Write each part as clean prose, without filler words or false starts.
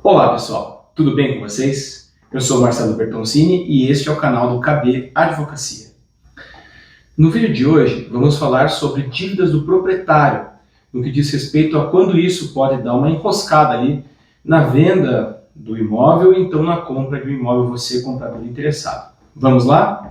Olá pessoal, tudo bem com vocês? Eu sou Marcelo Bertoncini e este é o canal do KB Advocacia. No vídeo de hoje vamos falar sobre dívidas do proprietário, no que diz respeito a quando isso pode dar uma enroscada ali na venda do imóvel e então na compra de um imóvel, você comprador interessado. Vamos lá?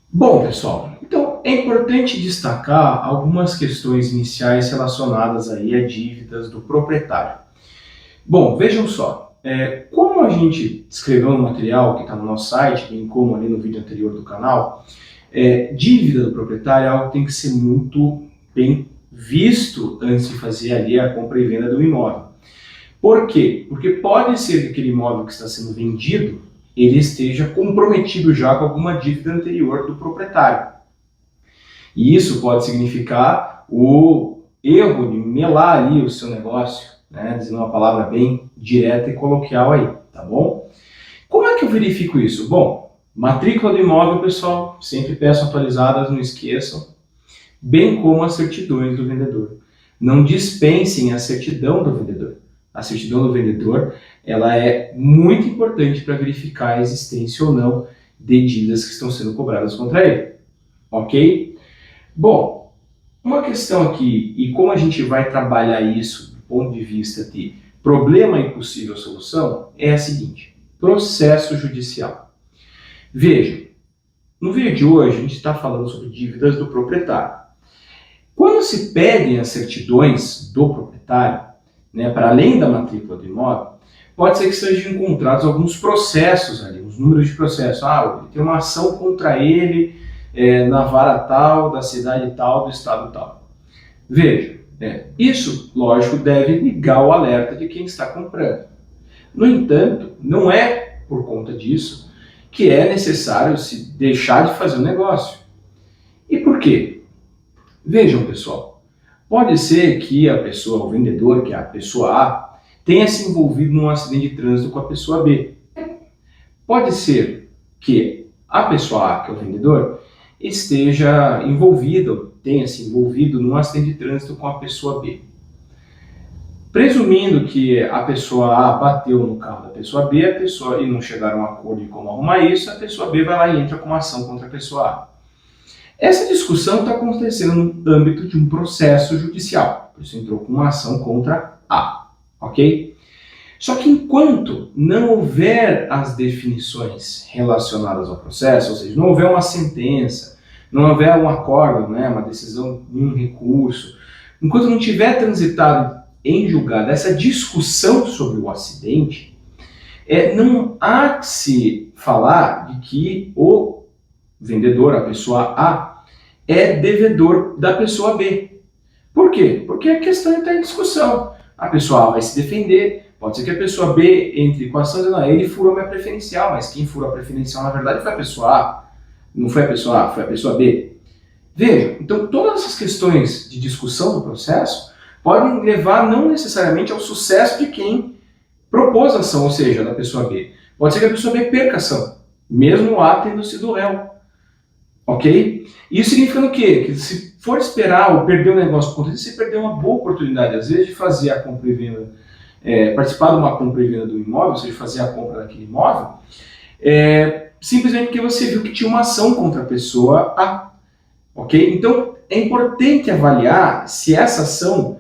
Bom, pessoal, então é importante destacar algumas questões iniciais relacionadas aí a dívidas do proprietário. Bom, vejam só, como a gente escreveu no material que está no nosso site, bem como ali no vídeo anterior do canal, dívida do proprietário é algo que tem que ser muito bem visto antes de fazer ali a compra e venda do imóvel. Por quê? Porque pode ser que aquele imóvel que está sendo vendido ele esteja comprometido já com alguma dívida anterior do proprietário. E isso pode significar o erro de melar ali o seu negócio, né? Dizendo uma palavra bem direta e coloquial aí, tá bom? Como é que eu verifico isso? Bom, matrícula do imóvel, pessoal, sempre peço atualizadas, não esqueçam, bem como as certidões do vendedor. Não dispensem a certidão do vendedor. A certidão do vendedor ela é muito importante para verificar a existência ou não de dívidas que estão sendo cobradas contra ele. Ok? Bom, uma questão aqui, e como a gente vai trabalhar isso do ponto de vista de problema e possível solução, é a seguinte: processo judicial. Veja, no vídeo de hoje a gente está falando sobre dívidas do proprietário. Quando se pedem as certidões do proprietário, para além da matrícula do imóvel, pode ser que sejam encontrados alguns processos ali, os números de processo. Ele tem uma ação contra ele na vara tal, da cidade tal, do estado tal. Veja, isso, lógico, deve ligar o alerta de quem está comprando. No entanto, não é por conta disso que é necessário se deixar de fazer o negócio. E por quê? Vejam, pessoal, pode ser que a pessoa, o vendedor, que é a pessoa A, tenha se envolvido num acidente de trânsito com a pessoa B. Pode ser que a pessoa A, que é o vendedor, esteja envolvida, tenha se envolvido num acidente de trânsito com a pessoa B. Presumindo que a pessoa A bateu no carro da pessoa B, e não chegaram a um acordo de como arrumar isso, a pessoa B vai lá e entra com uma ação contra a pessoa A. Essa discussão está acontecendo no âmbito de um processo judicial. Por isso entrou com uma ação contra A, ok? Só que enquanto não houver as definições relacionadas ao processo, ou seja, não houver uma sentença, não houver um acordo, uma decisão de um recurso, enquanto não tiver transitado em julgado essa discussão sobre o acidente, não há que se falar de que o vendedor, a pessoa A, é devedor da pessoa B. Por quê? Porque a questão está em discussão. A pessoa A vai se defender, pode ser que a pessoa B entre com a ação dizendo, ele furou minha preferencial, mas quem furou a preferencial na verdade foi a pessoa A, não foi a pessoa A, foi a pessoa B. Veja, então todas essas questões de discussão do processo podem levar não necessariamente ao sucesso de quem propôs a ação, ou seja, da pessoa B. Pode ser que a pessoa B perca a ação, mesmo o A tendo sido réu. Ok? Isso significa o quê? Que se for esperar ou perder o negócio por conta disso, você perdeu uma boa oportunidade, às vezes, de fazer a compra e venda, participar de uma compra e venda do imóvel, ou seja, fazer a compra daquele imóvel, simplesmente porque você viu que tinha uma ação contra a pessoa A. Ok? Então, é importante avaliar se essa ação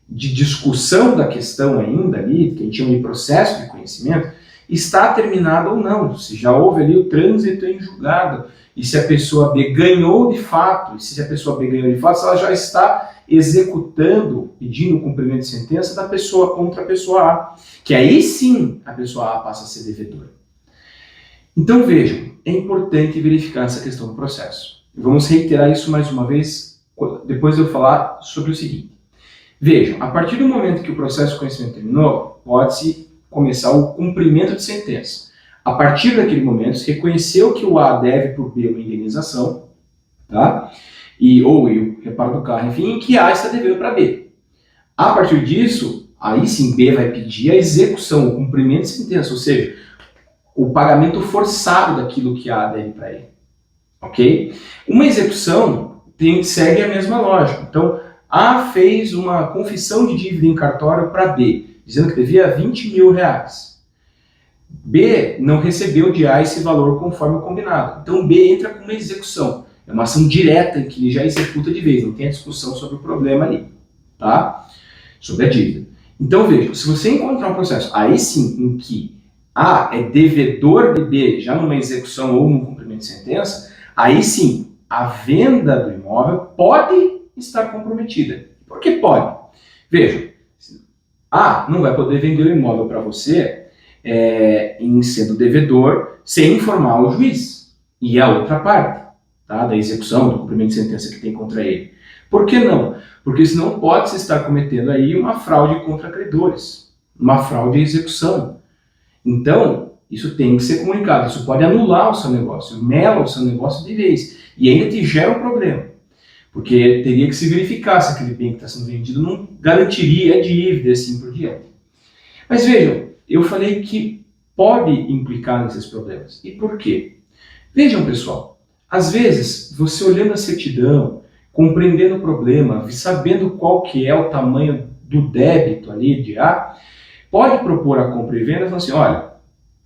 de discussão da questão ainda ali, que a gente chama de processo de conhecimento, está terminada ou não, se já houve ali o trânsito em julgado, e se a pessoa B ganhou de fato, se a pessoa B ganhou de fato, ela já está executando, pedindo o cumprimento de sentença da pessoa contra a pessoa A, que aí sim a pessoa A passa a ser devedora. Então vejam, é importante verificar essa questão do processo. Vamos reiterar isso mais uma vez, depois de eu falar sobre o seguinte. Vejam, a partir do momento que o processo de conhecimento terminou, pode-se começar o cumprimento de sentença. A partir daquele momento, se reconheceu que o A deve por B uma indenização, tá? Ou o reparo do carro, enfim, que A está devendo para B. A partir disso, aí sim B vai pedir a execução, o cumprimento de sentença, ou seja, o pagamento forçado daquilo que A deve para ele. ok? Uma execução segue a mesma lógica. Então, A fez uma confissão de dívida em cartório para B, dizendo que devia 20 mil reais. B não recebeu de A esse valor conforme o combinado. Então, B entra com uma execução. É uma ação direta em que ele já executa de vez, não tem a discussão sobre o problema ali, tá? Sobre a dívida. Então, veja, se você encontrar um processo, aí sim, em que A é devedor de B, já numa execução ou num cumprimento de sentença, aí sim, a venda do imóvel pode estar comprometida. Por que pode? Veja, A não vai poder vender o imóvel para você em sendo devedor sem informar o juiz e a outra parte, tá, da execução, do cumprimento de sentença que tem contra ele. Por que não? Porque senão pode-se estar cometendo aí uma fraude contra credores, uma fraude à execução. Então, isso tem que ser comunicado, isso pode anular o seu negócio, mela o seu negócio de vez, e ainda te gera um problema, porque teria que se verificar se aquele bem que está sendo vendido não garantiria a dívida e assim por diante. Mas vejam, eu falei que pode implicar nesses problemas. E por quê? Vejam, pessoal, às vezes, você olhando a certidão, compreendendo o problema, sabendo qual que é o tamanho do débito ali de A, pode propor a compra e venda e falar assim, olha,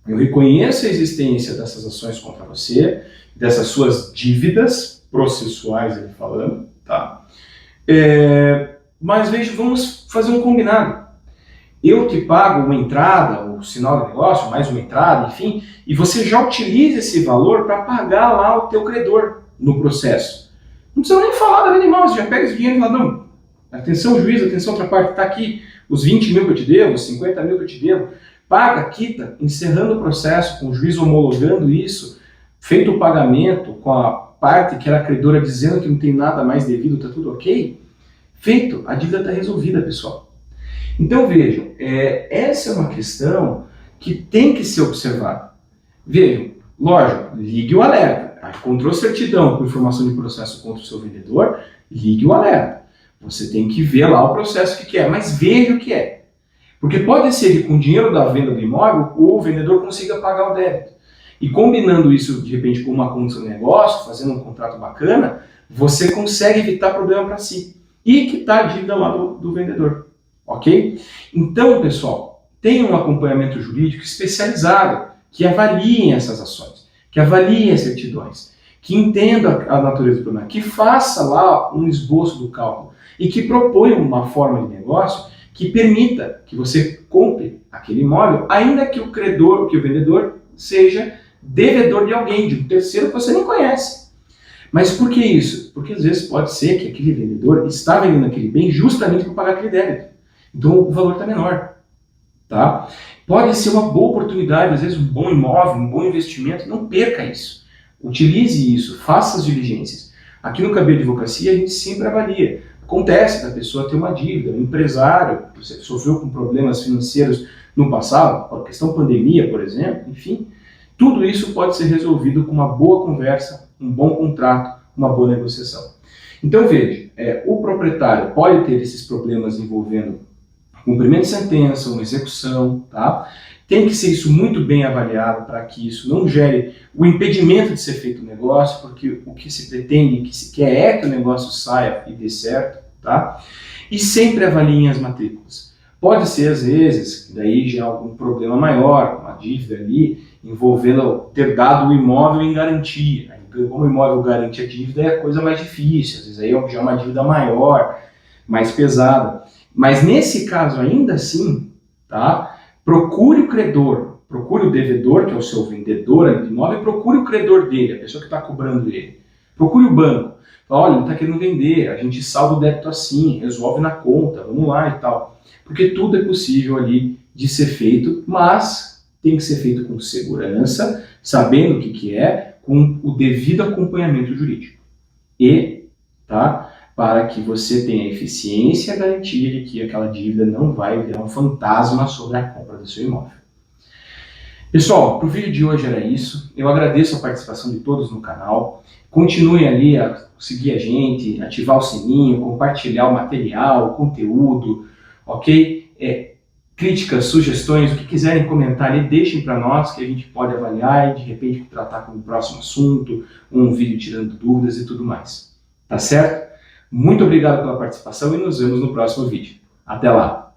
eu reconheço a existência dessas ações contra você, dessas suas dívidas processuais, ele falando, tá? Mas veja, vamos fazer um combinado. Eu te pago uma entrada, o sinal de negócio, mais uma entrada, enfim, e você já utiliza esse valor para pagar lá o teu credor no processo. Não precisa nem falar da venda de imóvel, você já pega esse dinheiro e fala, não, atenção juiz, atenção outra parte, está aqui os 20 mil que eu te devo, os 50 mil que eu te devo, paga, quita, encerrando o processo, com o juiz homologando isso, feito o pagamento com a parte que era credora dizendo que não tem nada mais devido, está tudo ok, feito, a dívida está resolvida, pessoal. Então vejam, essa é uma questão que tem que ser observada. Vejam, lógico, ligue o alerta. Encontrou certidão com informação de processo contra o seu vendedor, ligue o alerta. Você tem que ver lá o processo que é, mas veja o que é. Porque pode ser que com o dinheiro da venda do imóvel, o vendedor consiga pagar o débito. E combinando isso, de repente, com uma condição de negócio, fazendo um contrato bacana, você consegue evitar problema para si. E quitar a dívida lá do vendedor. Ok? Então, pessoal, tem um acompanhamento jurídico especializado que avaliem essas ações, que avaliem as certidões, que entenda a natureza do problema, que faça lá um esboço do cálculo e que proponha uma forma de negócio que permita que você compre aquele imóvel, ainda que o credor, que o vendedor seja devedor de alguém, de um terceiro que você nem conhece. Mas por que isso? Porque às vezes pode ser que aquele vendedor está vendendo aquele bem justamente para pagar aquele débito. Então o valor está menor, tá? Pode ser uma boa oportunidade, às vezes um bom imóvel, um bom investimento, não perca isso. Utilize isso, faça as diligências. Aqui no Cabelo Advocacia a gente sempre avalia. Acontece da pessoa ter uma dívida, um empresário que sofreu com problemas financeiros no passado, a questão pandemia, por exemplo, enfim, tudo isso pode ser resolvido com uma boa conversa, um bom contrato, uma boa negociação. Então veja, o proprietário pode ter esses problemas envolvendo cumprimento de sentença, uma execução, tá? Tem que ser isso muito bem avaliado para que isso não gere o impedimento de ser feito o negócio, porque o que se pretende, o que se quer é que o negócio saia e dê certo, tá? E sempre avaliem as matrículas. Pode ser, às vezes, daí já algum problema maior, uma dívida ali, envolvendo ter dado o imóvel em garantia. Como o imóvel garante a dívida, é a coisa mais difícil, às vezes aí já é uma dívida maior, mais pesada. Mas nesse caso, ainda assim, tá? Procure o credor, procure o devedor, que é o seu vendedor do imóvel, e procure o credor dele, a pessoa que está cobrando ele. Procure o banco. Fala, olha, ele está querendo vender, a gente salva o débito assim, resolve na conta, vamos lá e tal. Porque tudo é possível ali de ser feito, mas tem que ser feito com segurança, sabendo o que é, com o devido acompanhamento jurídico. E, tá? Para que você tenha eficiência e a garantia de que aquela dívida não vai virar um fantasma sobre a compra do seu imóvel. Pessoal, para o vídeo de hoje era isso. Eu agradeço a participação de todos no canal. Continuem ali a seguir a gente, ativar o sininho, compartilhar o material, o conteúdo, ok? críticas, sugestões, o que quiserem comentar ali, deixem para nós que a gente pode avaliar e de repente tratar como próximo assunto, um vídeo tirando dúvidas e tudo mais. Tá certo? Muito obrigado pela participação e nos vemos no próximo vídeo. Até lá!